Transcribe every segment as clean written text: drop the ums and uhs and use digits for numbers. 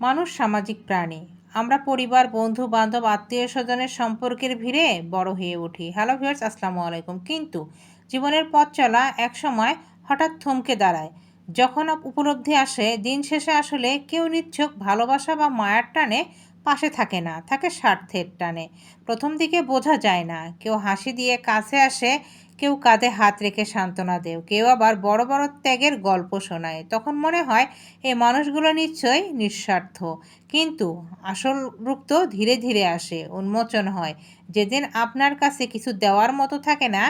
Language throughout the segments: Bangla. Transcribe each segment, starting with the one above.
মানুষ সামাজিক প্রাণী। আমরা পরিবার, বন্ধু বান্ধব, আত্মীয় স্বজনের সম্পর্কের ভিড়ে বড় হয়ে উঠি। হ্যালো ভিউয়ার্স, আসসালামু আলাইকুম। কিন্তু জীবনের পথ চলা একসময় হঠাৎ থমকে দাঁড়ায়। যখন উপলব্ধি আসে দিন শেষে আসলে কেউ নিছক ভালোবাসা বা মায়ার টানে পাশে থাকে না, থাকে স্বার্থের টানে। প্রথম দিকে বোঝা যায় না, কেউ হাসি দিয়ে কাছে আসে, কেউ কাঁধে হাত রেখে সান্ত্বনা দেয়, কেউ আবার বড় বড় ত্যাগের গল্প শোনায়। তখন মনে হয় এই মানুষগুলো নিশ্চয়ই নিঃস্বার্থ। কিন্তু আসল রূপ তো ধীরে ধীরে আসে, উন্মোচন হয়। যেদিন আপনার কাছে কিছু দেওয়ার মতো থাকে না,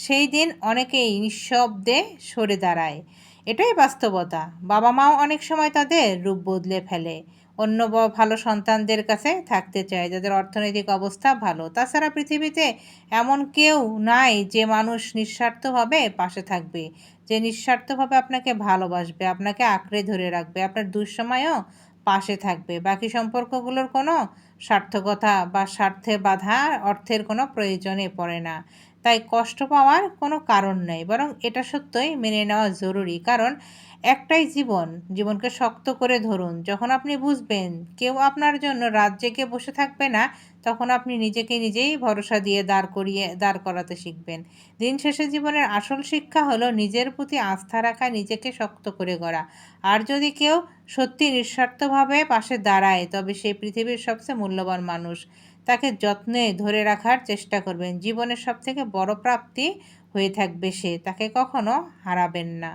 সেই দিন অনেকেই নিঃশব্দে সরে দাঁড়ায়। এটাই বাস্তবতা। বাবা মাও অনেক সময় তাদের রূপ বদলে ফেলে, অন্য ভালো সন্তানদের কাছে থাকতে চায় যাদের অর্থনৈতিক অবস্থা ভালো। তাছাড়া পৃথিবীতে এমন কেউ নাই যে মানুষ নিঃস্বার্থভাবে পাশে থাকবে, যে নিঃস্বার্থভাবে আপনাকে ভালোবাসবে, আপনাকে আঁকড়ে ধরে রাখবে, আপনার দুঃসময়েও পাশে থাকবে। বাকি সম্পর্কগুলোর কোনো সার্থকতা বা স্বার্থে বাধা অর্থের কোনো প্রয়োজনে পড়ে না। তাই কষ্ট পাওয়ার কোনো কারণ নেই, বরং এটা সত্যই মেনে নেওয়া জরুরি। কারণ একটাই জীবন, জীবনকে শক্ত করে ধরুন। যখন আপনি বুঝবেন কেউ আপনার জন্য রাত জেগে বসে থাকবে না, তখন আপনি নিজেকে নিজেই ভরসা দিয়ে দাঁড় করাতে শিখবেন। দিন শেষে জীবনের আসল শিক্ষা হলো নিজের প্রতি আস্থা রাখা, নিজেকে শক্ত করে গড়া। আর যদি কেউ সত্যি নিঃস্বার্থভাবে পাশে দাঁড়ায়, তবে সেই পৃথিবীর সবচেয়ে মূল্যবান মানুষ। তাকে যত্নে ধরে রাখার চেষ্টা করবেন। জীবনের সবথেকে বড় প্রাপ্তি হয়ে থাকবে সে। তাকে কখনো হারাবেন না।